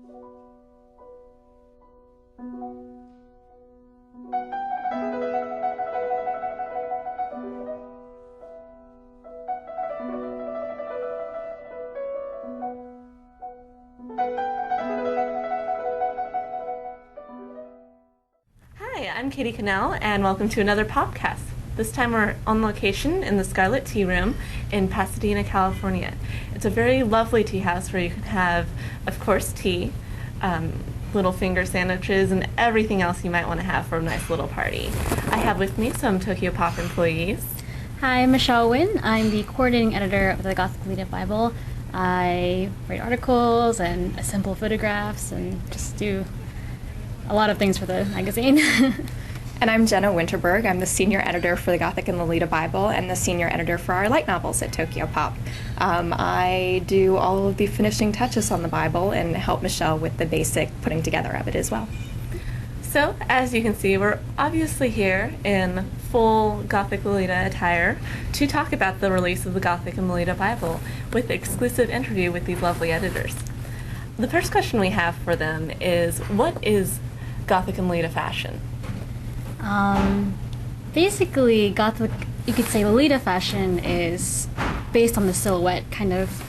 Hi, I'm Katie Cannell, and welcome to another POPCAST. This time we're on location in the Scarlet Tea Room in Pasadena, California. It's a very lovely tea house where you can have, of course, tea, little finger sandwiches, and everything else you might want to have for a nice little party. I have with me some TOKYOPOP employees. Hi, I'm Michelle Wynn. I'm the coordinating editor of the Gothic Lolita Bible. I write articles and assemble photographs and just do a lot of things for the magazine. And I'm Jenna Winterberg. I'm the senior editor for the Gothic and Lolita Bible and the senior editor for our light novels at TOKYOPOP. I do all of the finishing touches on the Bible and help Michelle with the basic putting together of it as well. So, as you can see, we're obviously here in full Gothic Lolita attire to talk about the release of the Gothic and Lolita Bible with an exclusive interview with these lovely editors. The first question we have for them is, what is Gothic and Lolita fashion? Basically, Gothic, you could say Lolita fashion is based on the silhouette, kind of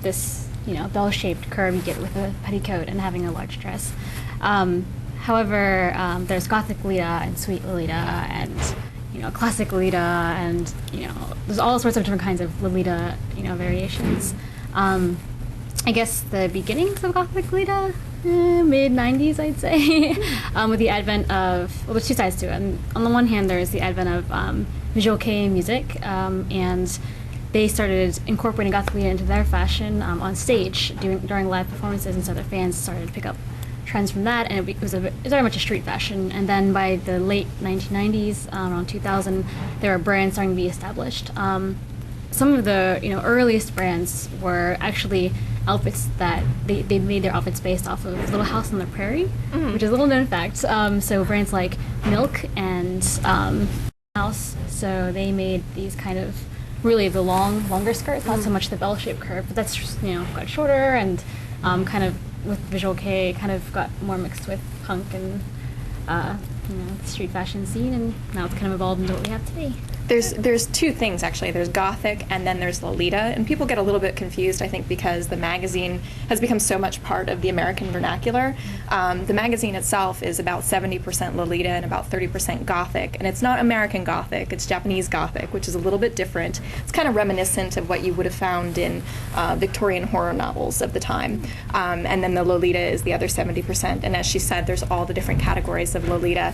this, bell-shaped curve you get with a petticoat and having a large dress. However, there's Gothic Lolita and Sweet Lolita and, Classic Lolita and, there's all sorts of different kinds of Lolita, variations. I guess the beginnings of Gothic Lolita, mid-90s, I'd say, with the advent of, there's two sides to it. And on the one hand, there's the advent of visual kei music, and they started incorporating Gothic Lolita into their fashion on stage during live performances, and so their fans started to pick up trends from that, and it was very much a street fashion. And then by the late 1990s, around 2000, there were brands starting to be established. Some of the earliest brands were actually outfits that they made their outfits based off of Little House on the Prairie, which is a little known fact. So brands like Milk and House, so they made these kind of really the longer skirts, not so much the bell-shaped curve, but that's just got shorter and kind of with visual kei kind of got more mixed with punk and the street fashion scene, and now it's kind of evolved into what we have today. There's two things, actually. There's Gothic and then there's Lolita, and people get a little bit confused, I think, because the magazine has become so much part of the American vernacular. The magazine itself is about 70% Lolita and about 30% Gothic, and it's not American Gothic, it's Japanese Gothic, which is a little bit different. It's kind of reminiscent of what you would have found in Victorian horror novels of the time. And then the Lolita is the other 70%, and as she said, there's all the different categories of Lolita.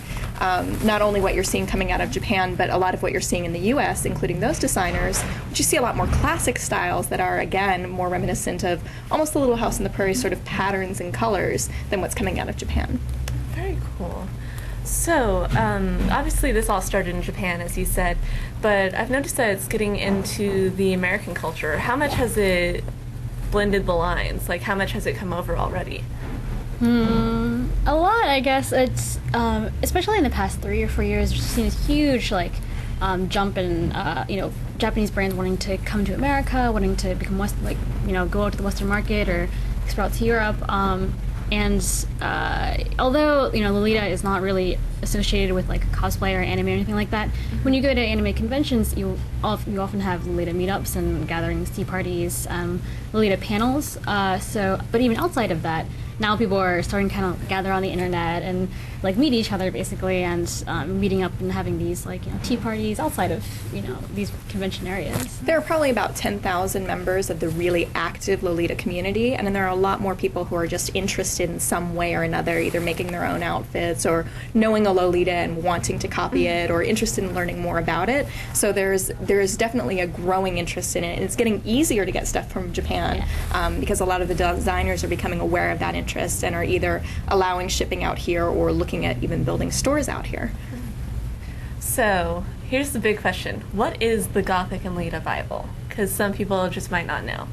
Not only what you're seeing coming out of Japan, but a lot of what you're seeing in the U.S., including those designers, which you see a lot more classic styles that are, again, more reminiscent of almost the Little House on the Prairie sort of patterns and colors than what's coming out of Japan. Very cool. So, obviously this all started in Japan, as you said, but I've noticed that it's getting into the American culture. How much has it blended the lines? Like, how much has it come over already? A lot, I guess. It's especially in the past 3 or 4 years, we've seen a huge jump in Japanese brands wanting to come to America, wanting to become go out to the Western market or export to Europe. And although Lolita is not really associated with cosplay or anime or anything like that, when you go to anime conventions, you often have Lolita meetups and gatherings, tea parties, Lolita panels. But even outside of that, now people are starting to kind of gather on the internet and meet each other basically, and meeting up and having these tea parties outside of these convention areas. There are probably about 10,000 members of the really active Lolita community, and then there are a lot more people who are just interested in some way or another, either making their own outfits or knowing a Lolita and wanting to copy it, or interested in learning more about it. So there's definitely a growing interest in it, and it's getting easier to get stuff from Japan, because a lot of the designers are becoming aware of that interest and are either allowing shipping out here or looking at even building stores out here. So here's the big question. What is the Gothic and Lolita Bible? Because some people just might not know.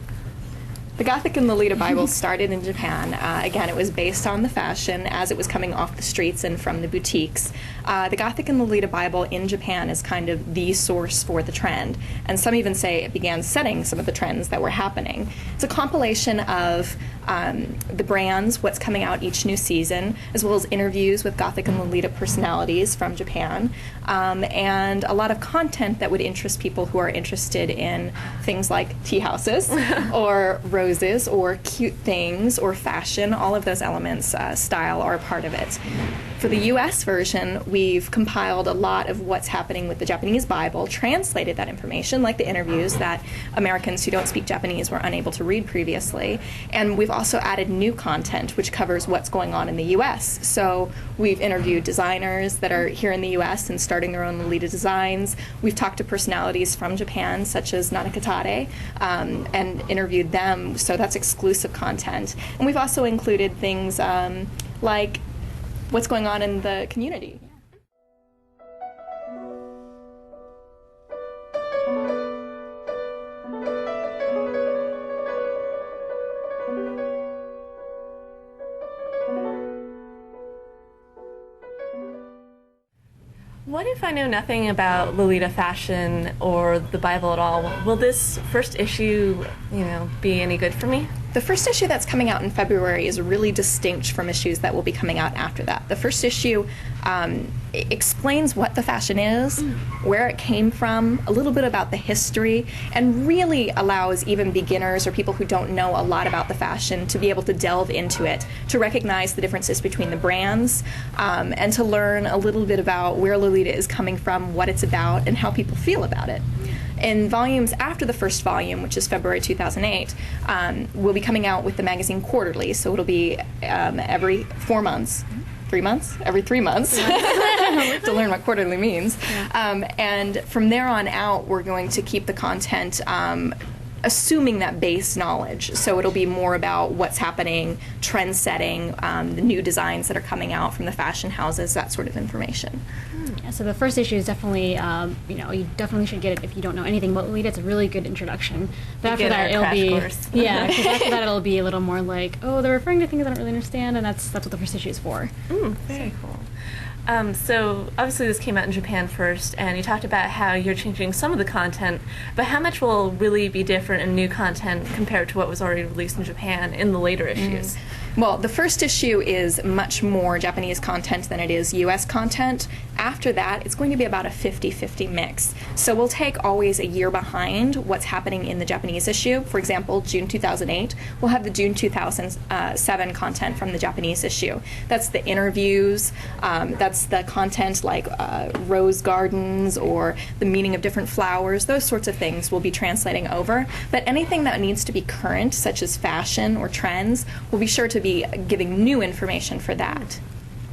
The Gothic and Lolita Bible started in Japan. Again, it was based on the fashion as it was coming off the streets and from the boutiques. The Gothic and Lolita Bible in Japan is kind of the source for the trend, and some even say it began setting some of the trends that were happening. It's a compilation of the brands, what's coming out each new season, as well as interviews with Gothic and Lolita personalities from Japan, and a lot of content that would interest people who are interested in things like tea houses or roses or cute things or fashion. All of those elements, style, are a part of it. For the U.S. version, we've compiled a lot of what's happening with the Japanese Bible, translated that information, like the interviews that Americans who don't speak Japanese were unable to read previously. And we've also added new content, which covers what's going on in the U.S. So we've interviewed designers that are here in the U.S. and starting their own Lolita designs. We've talked to personalities from Japan, such as Nanakatare, and interviewed them, so that's exclusive content. And we've also included things like what's going on in the community. What if I know nothing about Lolita fashion or the Bible at all? Will this first issue, be any good for me? The first issue that's coming out in February is really distinct from issues that will be coming out after that. The first issue explains what the fashion is, where it came from, a little bit about the history, and really allows even beginners or people who don't know a lot about the fashion to be able to delve into it, to recognize the differences between the brands, and to learn a little bit about where Lolita is coming from, what it's about, and how people feel about it. In volumes after the first volume, which is February 2008, we'll be coming out with the magazine quarterly, so it'll be every 4 months. 3 months? Every 3 months to learn what quarterly means. Yeah. And from there on out, we're going to keep the content assuming that base knowledge. So it'll be more about what's happening, trend setting, the new designs that are coming out from the fashion houses, that sort of information. Yeah, so the first issue is definitely, you definitely should get it if you don't know anything about Lolita. It's a really good introduction. But after that, it'll be, because after that, it'll be a little more like, oh, they're referring to things I don't really understand, and that's what the first issue is for. Very cool. So obviously this came out in Japan first, and you talked about how you're changing some of the content, but how much will really be different in new content compared to what was already released in Japan in the later issues? Well, the first issue is much more Japanese content than it is U.S. content. After that, it's going to be about a 50-50 mix. So we'll take always a year behind what's happening in the Japanese issue. For example, June 2008, we'll have the June 2007 content from the Japanese issue. That's the interviews, that's the content like rose gardens or the meaning of different flowers, those sorts of things we'll be translating over. But anything that needs to be current, such as fashion or trends, we'll be sure to be giving new information for that.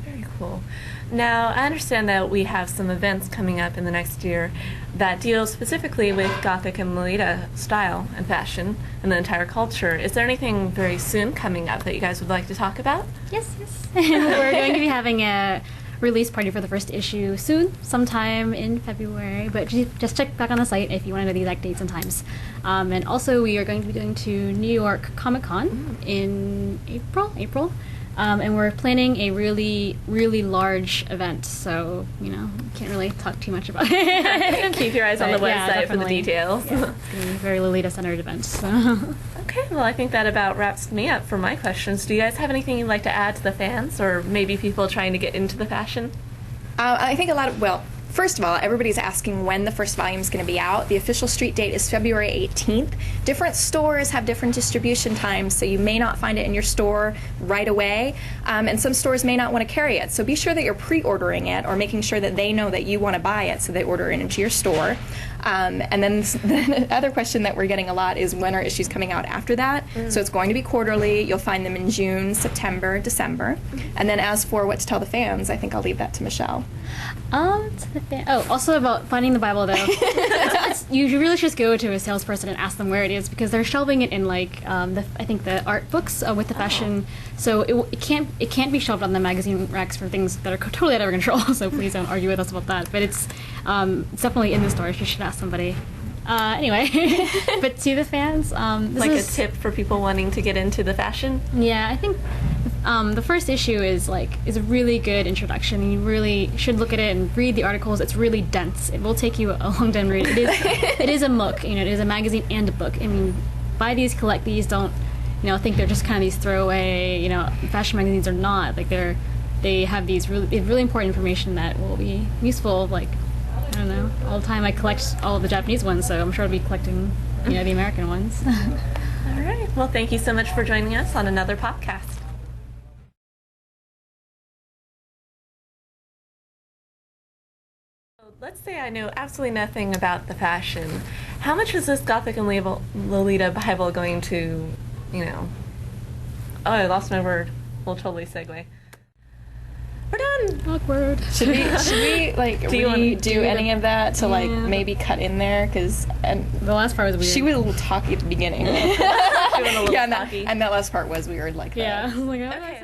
Very cool. Now, I understand that we have some events coming up in the next year that deal specifically with Gothic and Lolita style and fashion and the entire culture. Is there anything very soon coming up that you guys would like to talk about? Yes. We're going to be having a release party for the first issue soon, sometime in February, but just check back on the site if you want to know the exact dates and times. And also, we are going to be going to New York Comic-Con in April. And we're planning a really, really large event, so, can't really talk too much about it. Keep your eyes on the website for the details. Yeah, it's going to be a very Lolita-centered event. So. Okay, well, I think that about wraps me up for my questions. Do you guys have anything you'd like to add to the fans, or maybe people trying to get into the fashion? I think first of all, everybody's asking when the first volume is going to be out. The official street date is February 18th. Different stores have different distribution times, so you may not find it in your store right away, and some stores may not want to carry it. So be sure that you're pre-ordering it or making sure that they know that you want to buy it so they order it into your store. And then the other question that we're getting a lot is when are issues coming out after that? So it's going to be quarterly. You'll find them in June, September, December. And then as for what to tell the fans, I think I'll leave that to Michelle. Also about finding the Bible, though. You really should just go to a salesperson and ask them where it is, because they're shelving it in I think the art books with the fashion. So it can't be shelved on the magazine racks for things that are totally out of our control. So please don't argue with us about that. But it's definitely in the stores. You should ask somebody. Anyway, but to the fans, this Like is a tip for people wanting to get into the fashion? Yeah, I think the first issue is a really good introduction. You really should look at it and read the articles. It's really dense. It will take you a long time to read. It is a MOOC. It is a magazine and a book. I mean, buy these, collect these. Don't think they're just kind of these throwaway. Fashion magazines are not. They have these really important information that will be useful. I don't know. All the time I collect all of the Japanese ones, so I'm sure I'll be collecting the American ones. All right. Well, thank you so much for joining us on another POPCAST. Let's say I know absolutely nothing about the fashion. How much is this Gothic and Lolita Bible going to, Oh, I lost my word. We'll totally segue. We're done. Awkward. Should we redo any of that to maybe cut in there? Because the last part was weird. she was a little talky at the beginning. She went a little yeah, talky. and that last part was weird like yeah. that. I was like, Okay.